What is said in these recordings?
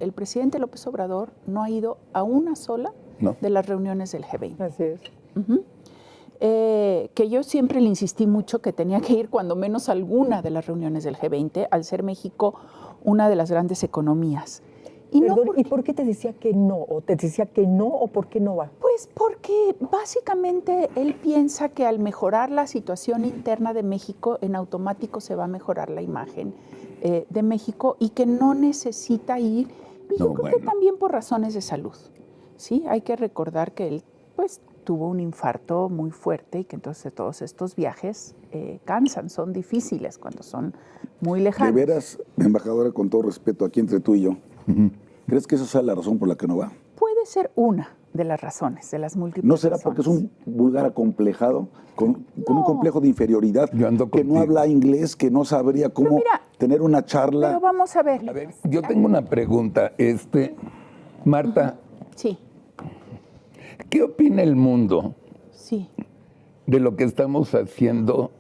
el presidente López Obrador no ha ido a una sola de las reuniones del G20. Así es. Que yo siempre le insistí mucho que tenía que ir cuando menos a alguna de las reuniones del G20, al ser México una de las grandes economías. Y, perdón, ¿y por qué te decía que no? ¿O te decía que no o por qué no va? Pues porque básicamente él piensa que al mejorar la situación interna de México, en automático se va a mejorar la imagen de México y que no necesita ir, y yo creo que también por razones de salud. Sí, hay que recordar que él pues tuvo un infarto muy fuerte y que entonces todos estos viajes cansan, son difíciles cuando son muy lejanos. De veras, embajadora, con todo respeto, aquí entre tú y yo, ¿crees que esa sea la razón por la que no va? Puede ser una de las razones, de las múltiples ¿No será razones. porque es un vulgar acomplejado, con un complejo de inferioridad, que no habla inglés, que no sabría cómo tener una charla? Pero vamos a ver. A ver, yo tengo una pregunta. Marta, sí. ¿Qué opina el mundo de lo que estamos haciendo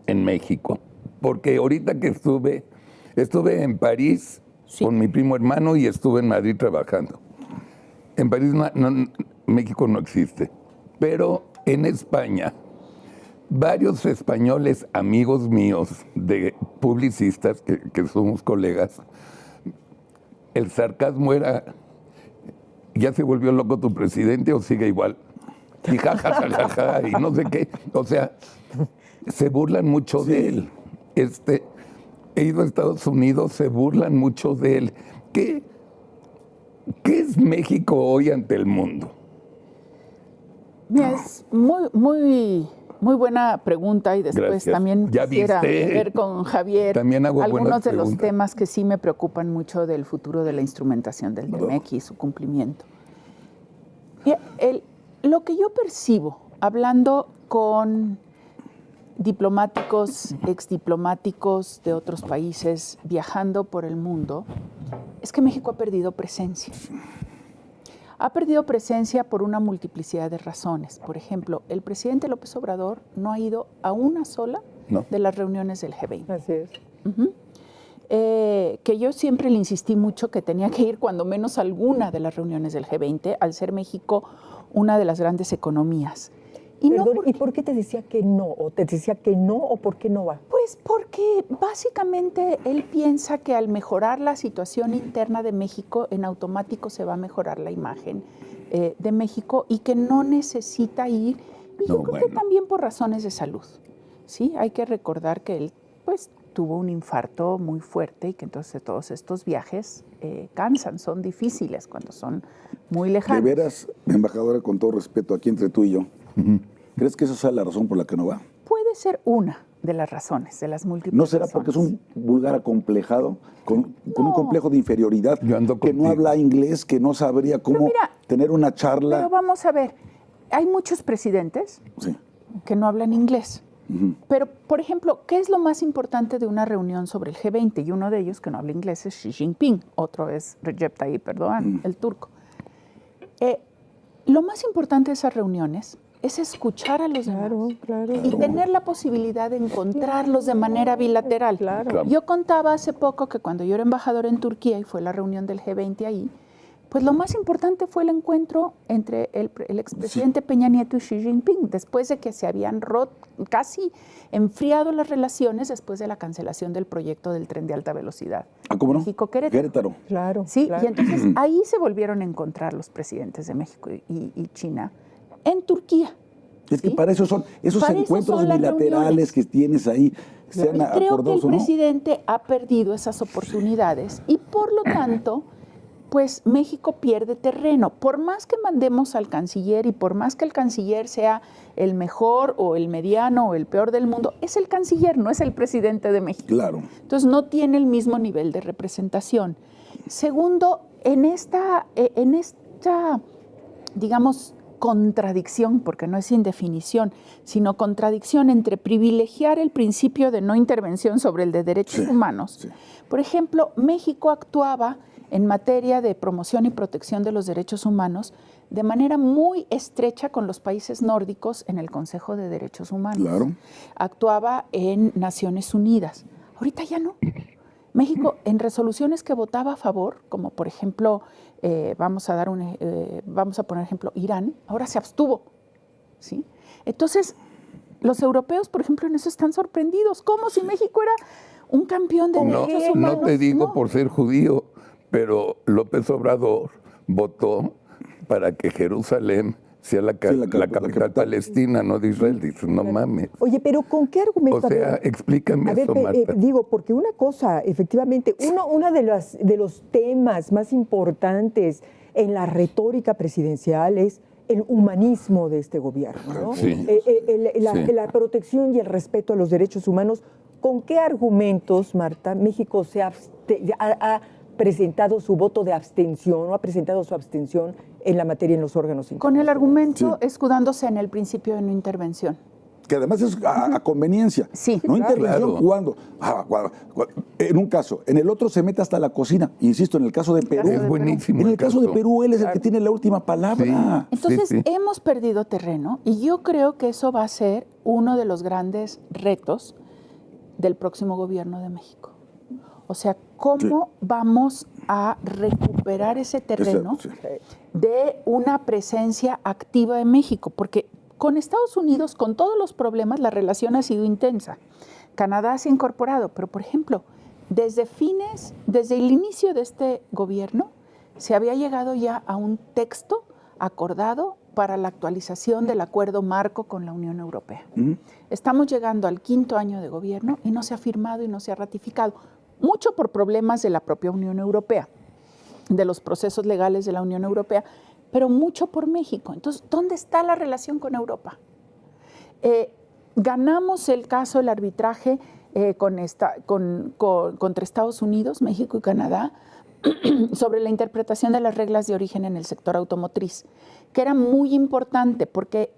en México? Porque ahorita que estuve en París con mi primo hermano y estuve en Madrid trabajando. En París México no existe, pero en España varios españoles amigos míos, de publicistas, que somos colegas, el sarcasmo era: ¿ya se volvió loco tu presidente o sigue igual? Y jajajaja, y no sé qué. O sea, se burlan mucho de él. He ido a Estados Unidos, se burlan mucho de él. ¿Qué es México hoy ante el mundo? Mira, es muy buena pregunta y después también quisiera ver con Javier algunos de los temas que sí me preocupan mucho del futuro de la instrumentación del TMX y su cumplimiento. Lo que yo percibo, hablando con diplomáticos, exdiplomáticos de otros países, viajando por el mundo, es que México ha perdido presencia. Ha perdido presencia por una multiplicidad de razones. Por ejemplo, el presidente López Obrador no ha ido a una sola de las reuniones del G20. Así es. Que yo siempre le insistí mucho que tenía que ir cuando menos a alguna de las reuniones del G20, al ser México una de las grandes economías. Perdón, ¿y por qué te decía que no? ¿O te decía que no o por qué no va? Pues porque básicamente él piensa que al mejorar la situación interna de México, en automático se va a mejorar la imagen de México y que no necesita ir, y yo creo que también por razones de salud. Sí, hay que recordar que él pues tuvo un infarto muy fuerte y que entonces todos estos viajes cansan, son difíciles cuando son muy lejanos. De veras, embajadora, con todo respeto, aquí entre tú y yo, ¿crees que esa sea la razón por la que no va? Puede ser una de las razones, de las múltiples ¿No será razones. porque es un vulgar acomplejado, con un complejo de inferioridad, que no habla inglés, que no sabría cómo tener una charla? Pero vamos a ver, hay muchos presidentes que no hablan inglés. Pero, por ejemplo, ¿qué es lo más importante de una reunión sobre el G20? Y uno de ellos que no habla inglés es Xi Jinping, otro es Recep Tayyip Erdogan, el turco. Lo más importante de esas reuniones es escuchar a los demás y tener la posibilidad de encontrarlos de manera bilateral. Yo contaba hace poco que cuando yo era embajador en Turquía y fue la reunión del G20 ahí, pues lo más importante fue el encuentro entre el expresidente Peña Nieto y Xi Jinping, después de que se habían casi enfriado las relaciones después de la cancelación del proyecto del tren de alta velocidad. ¿Cómo no? México-Querétaro. Claro. Sí, y entonces ahí se volvieron a encontrar los presidentes de México y China en Turquía. Es que para eso son esos encuentros bilaterales que tienes ahí. Creo que el presidente ha perdido esas oportunidades y por lo tanto, pues México pierde terreno. Por más que mandemos al canciller y por más que el canciller sea el mejor o el mediano o el peor del mundo, es el canciller, no es el presidente de México. Claro. Entonces no tiene el mismo nivel de representación. Segundo, en esta digamos, contradicción, porque no es indefinición, sino contradicción entre privilegiar el principio de no intervención sobre el de derechos humanos. Por ejemplo, México actuaba en materia de promoción y protección de los derechos humanos de manera muy estrecha con los países nórdicos en el Consejo de Derechos Humanos. Claro. Actuaba en Naciones Unidas. Ahorita ya no. México, en resoluciones que votaba a favor, como por ejemplo, vamos a poner ejemplo, Irán, ahora se abstuvo, ¿sí? Entonces, los europeos, por ejemplo, en eso están sorprendidos. ¿Cómo si México era un campeón de derechos humanos? No te digo por ser judío, pero López Obrador votó para que Jerusalén sea la capital palestina, no de Israel. Dice, no mames. Oye, pero ¿con qué argumento? O sea, explícame eso, Marta. Digo, porque una cosa, efectivamente, uno de los temas más importantes en la retórica presidencial es el humanismo de este gobierno, ¿no? Sí. La protección y el respeto a los derechos humanos. ¿Con qué argumentos, Marta, México ha presentado su voto de abstención o ha presentado su abstención en la materia en los órganos internacionales? Con el argumento escudándose en el principio de no intervención. Que además es a conveniencia. Sí. No intervención Claro. cuando. En un caso. En el otro se mete hasta la cocina. Insisto, en el caso de Perú. Es buenísimo. En el caso de Perú, él es el que tiene la última palabra. Sí. Entonces, hemos perdido terreno y yo creo que eso va a ser uno de los grandes retos del próximo gobierno de México. O sea, ¿cómo vamos a recuperar ese terreno de una presencia activa de México? Porque con Estados Unidos, con todos los problemas, la relación ha sido intensa. Canadá se ha incorporado, pero por ejemplo, desde el inicio de este gobierno, se había llegado ya a un texto acordado para la actualización del acuerdo marco con la Unión Europea. Estamos llegando al 5º año de gobierno y no se ha firmado y no se ha ratificado, mucho por problemas de la propia Unión Europea, de los procesos legales de la Unión Europea, pero mucho por México. Entonces, ¿dónde está la relación con Europa? Ganamos el caso del arbitraje contra Estados Unidos, México y Canadá, sobre la interpretación de las reglas de origen en el sector automotriz, que era muy importante porque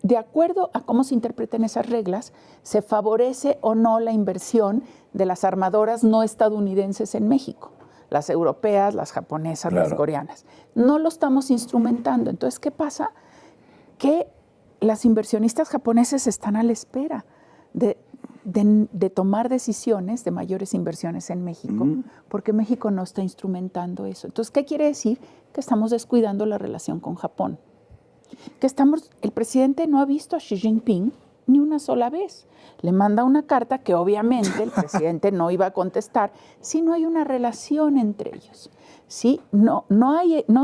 de acuerdo a cómo se interpreten esas reglas, se favorece o no la inversión de las armadoras no estadounidenses en México, las europeas, las japonesas, las coreanas. No lo estamos instrumentando. Entonces, ¿qué pasa? Que las inversionistas japoneses están a la espera de tomar decisiones de mayores inversiones en México, porque México no está instrumentando eso. Entonces, ¿qué quiere decir? Que estamos descuidando la relación con Japón. El presidente no ha visto a Xi Jinping ni una sola vez. Le manda una carta que obviamente el presidente no iba a contestar si no hay una relación entre ellos. ¿Sí? No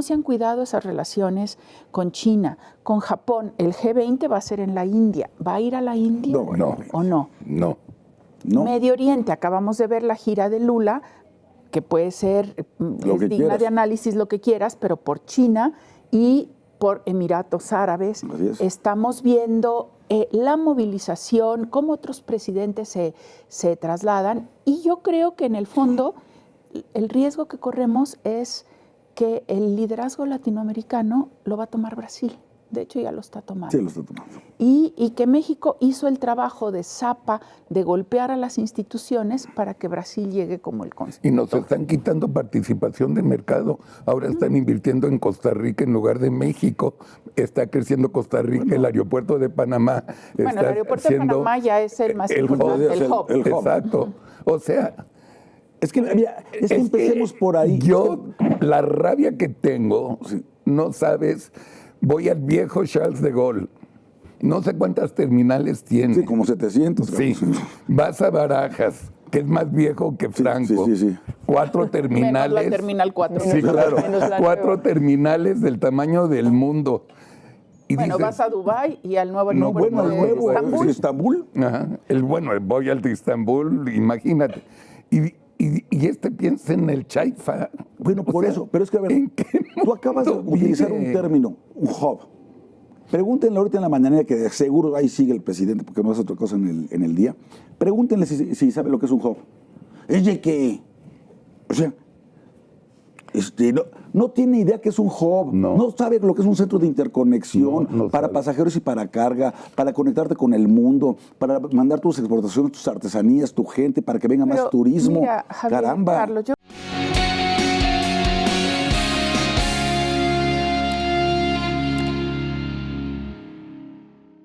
se han cuidado esas relaciones con China, con Japón. El G20 va a ser en la India. ¿Va a ir a la India o no? No. Medio Oriente, acabamos de ver la gira de Lula, que puede ser digna de análisis, lo que quieras, pero por China y por Emiratos Árabes. Estamos viendo la movilización, cómo otros presidentes se trasladan, y yo creo que en el fondo el riesgo que corremos es que el liderazgo latinoamericano lo va a tomar Brasil. De hecho, ya lo está tomando. Sí, lo está tomando. Y que México hizo el trabajo de zapa, de golpear a las instituciones para que Brasil llegue como el constructor. Y nos están quitando participación de mercado. Ahora están invirtiendo en Costa Rica en lugar de México. Está creciendo Costa Rica, el aeropuerto de Panamá. Bueno, el aeropuerto de Panamá ya es el más importante, el hub. Exacto. O sea, es que, mira, empecemos por ahí. Yo, la rabia que tengo, no sabes, voy al viejo Charles de Gaulle. No sé cuántas terminales tiene. Sí, como 700. Sí. Vas a Barajas, que es más viejo que Franco. Sí. 4 terminales. Menos la terminal 4. Sí, claro. 4 terminales del tamaño del mundo. Y bueno, dices, vas a Dubái y al nuevo aeropuerto de Estambul. Ajá. Voy al de Estambul, imagínate. Y piensa en el Chaifa. Bueno, por eso. Pero es que, a ver, tú acabas de utilizar un término, un hub. Pregúntenle ahorita en la mañana, que de seguro ahí sigue el presidente, porque no es otra cosa en el día. Pregúntenle si sabe lo que es un hub. Es de que, o sea, no tiene idea que es un hub, no sabe lo que es un centro de interconexión para pasajeros y para carga, para conectarte con el mundo, para mandar tus exportaciones, tus artesanías, tu gente, para que venga más turismo. Mira, Javier, Caramba. Carlos,